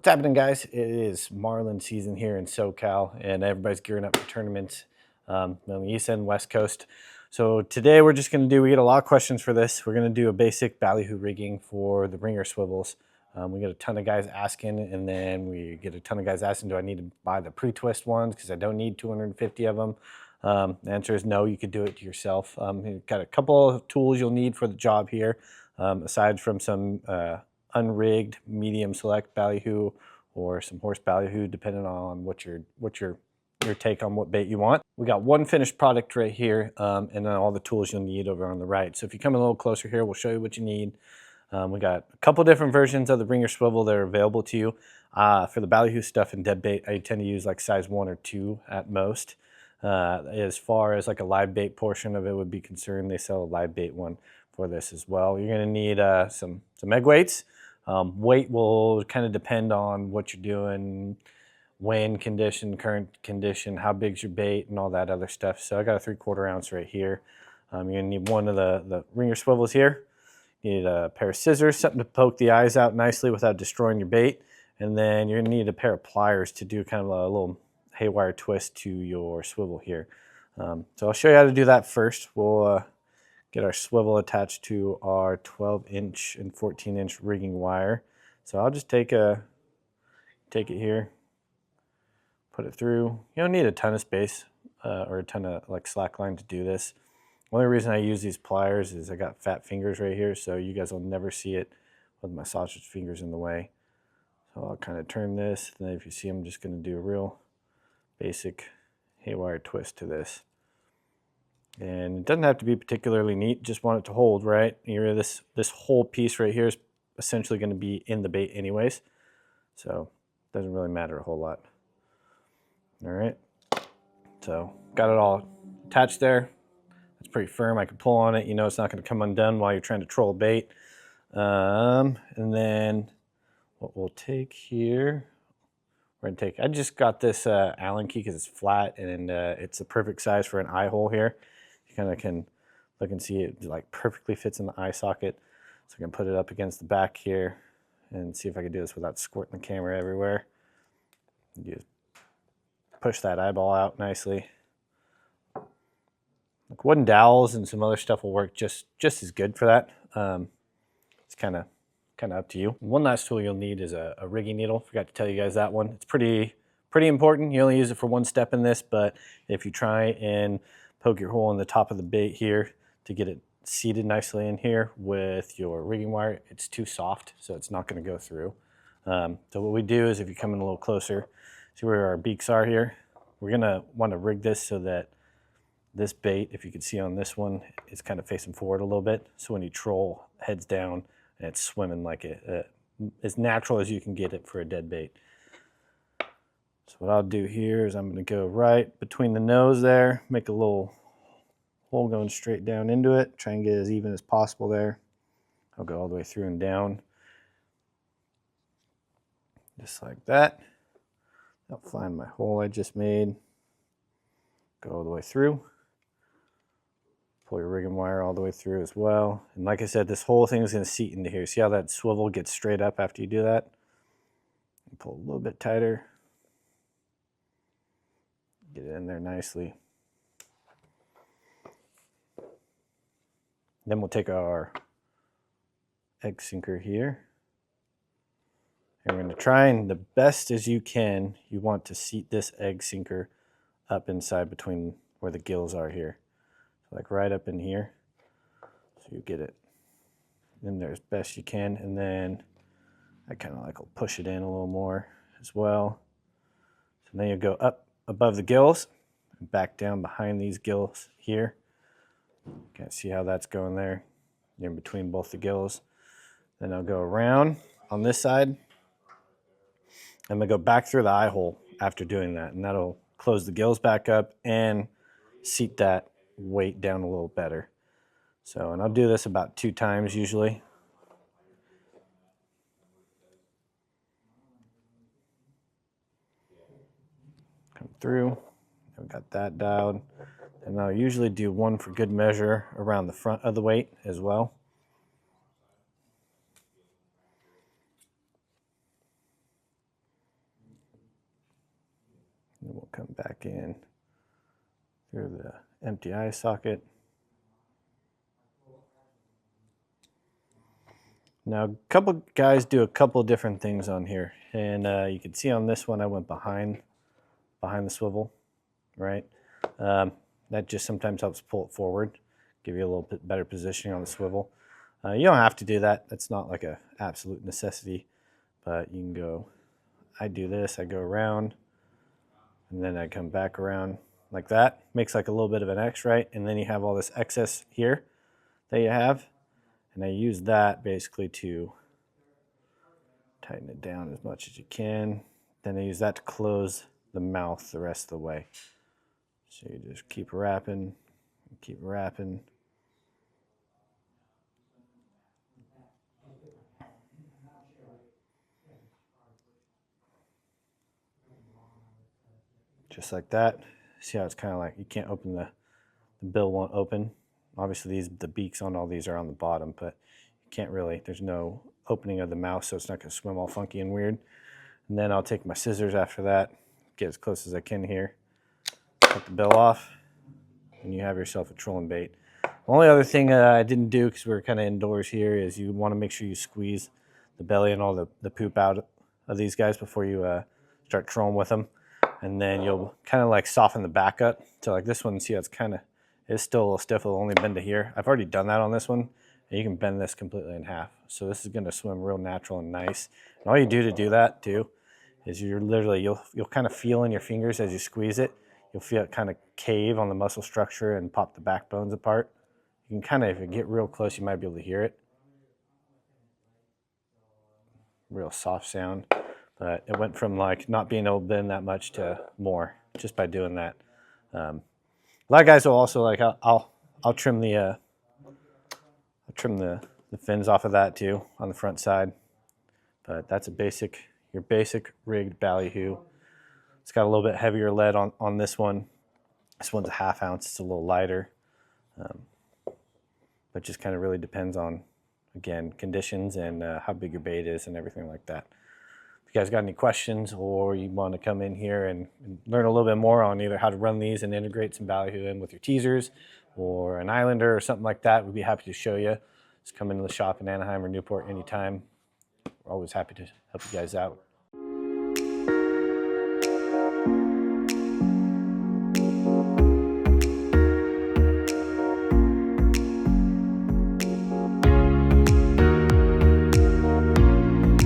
What's happening, guys? It is Marlin season here in SoCal, and everybody's gearing up for tournaments on the East and West Coast. So today we get a lot of questions for this. We're going to do a basic ballyhoo rigging for the ringer swivels. We get a ton of guys asking, and then we get a ton of guys asking, do I need to buy the pre-twist ones because I don't need 250 of them? The answer is no, you could do it yourself. You've got a couple of tools you'll need for the job here, aside from some unrigged medium select ballyhoo or some horse ballyhoo, depending on what your take on what bait you want. We got one finished product right here, and then all the tools you'll need over on the right. So if you come a little closer here, we'll show you what you need. We got a couple different versions of the ringer swivel that are available to you. For the ballyhoo stuff and dead bait, I tend to use like size 1 or 2 at most. As far as like a live bait portion of it would be concerned, they sell a live bait one for this as well. You're going to need some egg weights. Weight will kind of depend on what you're doing, wind condition, current condition, how big's your bait, and all that other stuff. So I got a 3/4 ounce right here. You're going to need one of the ringer swivels here. You need a pair of scissors, something to poke the eyes out nicely without destroying your bait. And then you're going to need a pair of pliers to do kind of a little haywire twist to your swivel here. So I'll show you how to do that first. We'll get our swivel attached to our 12-inch and 14-inch rigging wire. So I'll just take it here, put it through. You don't need a ton of space or a ton of like slack line to do this. The only reason I use these pliers is I got fat fingers right here, so you guys will never see it with my sausage fingers in the way. So I'll kind of turn this, and then if you see, I'm just going to do a real basic haywire twist to this. And it doesn't have to be particularly neat, just want it to hold, right? This whole piece right here is essentially going to be in the bait anyways, so it doesn't really matter a whole lot. All right, so got it all attached there. It's pretty firm. I can pull on it. You know it's not going to come undone while you're trying to troll bait. And then what we'll take here, I just got this Allen key because it's flat and it's the perfect size for an eye hole here. You kind of can look and see it like perfectly fits in the eye socket. So I can put it up against the back here and see if I can do this without squirting the camera everywhere. You just push that eyeball out nicely. Like wooden dowels and some other stuff will work just as good for that. It's kind of up to you. One last tool you'll need is a rigging needle. Forgot to tell you guys that one. It's pretty important. You only use it for one step in this, but if you try and poke your hole in the top of the bait here to get it seated nicely in here with your rigging wire, it's too soft, so it's not going to go through. So what we do is if you come in a little closer, see where our beaks are here? We're going to want to rig this so that this bait, if you can see on this one, is kind of facing forward a little bit. So when you troll, heads down, and it's swimming like as natural as you can get it for a dead bait. So what I'll do here is I'm going to go right between the nose there, make a little hole going straight down into it, try and get as even as possible there. I'll go all the way through and down, just like that. I'll find my hole I just made, go all the way through. Pull your rigging wire all the way through as well. And like I said, this whole thing is going to seat into here. See how that swivel gets straight up after you do that? Pull a little bit tighter. Get it in there nicely. Then we'll take our egg sinker here. And we're going to try, and the best as you can, you want to seat this egg sinker up inside between where the gills are here. Like right up in here, so you get it in there as best you can. And then I kind of like will push it in a little more as well. So then you go up above the gills and back down behind these gills here. Can't see how that's going there. You're in between both the gills. Then I'll go around on this side. I'm gonna go back through the eye hole after doing that, and that'll close the gills back up and seat that weight down a little better. So, and I'll do this about 2 times usually. Come through, I've got that dialed. And I'll usually do one for good measure around the front of the weight as well. come back in through the empty eye socket. Now, a couple guys do a couple different things on here, and you can see on this one I went behind the swivel, right? That just sometimes helps pull it forward, give you a little bit better positioning on the swivel. You don't have to do that. That's not like an absolute necessity, but you can go, I do this, I go around, and then I come back around like that. Makes like a little bit of an X, right? And then you have all this excess here that you have, and I use that basically to tighten it down as much as you can. Then I use that to close the mouth the rest of the way. So you just keep wrapping, keep wrapping. Just like that. See how it's kind of like, you can't open the bill won't open. Obviously the beaks on all these are on the bottom, but you can't really, there's no opening of the mouth, so it's not gonna swim all funky and weird. And then I'll take my scissors after that, get as close as I can here, cut the bill off, and you have yourself a trolling bait. The only other thing I didn't do, because we're kind of indoors here, is you want to make sure you squeeze the belly and all the poop out of these guys before you start trolling with them. And then you'll kind of like soften the back up. So like this one, see how it's still a little stiff, it'll only bend to here. I've already done that on this one, and you can bend this completely in half. So this is gonna swim real natural and nice. And all you do to do that too, is you're literally, you'll kind of feel in your fingers as you squeeze it, you'll feel it kind of cave on the muscle structure and pop the backbones apart. You can kind of, if you get real close, you might be able to hear it. Real soft sound. But it went from like not being able to bend that much to more just by doing that. A lot of guys will also like, I'll trim the fins off of that too on the front side. But that's your basic rigged ballyhoo. It's got a little bit heavier lead on this one. This one's a 1/2 ounce. It's a little lighter. But just kind of really depends on, again, conditions and how big your bait is and everything like that. If you guys got any questions, or you want to come in here and learn a little bit more on either how to run these and integrate some ballyhoo in with your teasers or an islander or something like that, we'd be happy to show you. Just come into the shop in Anaheim or Newport anytime. We're always happy to help you guys out.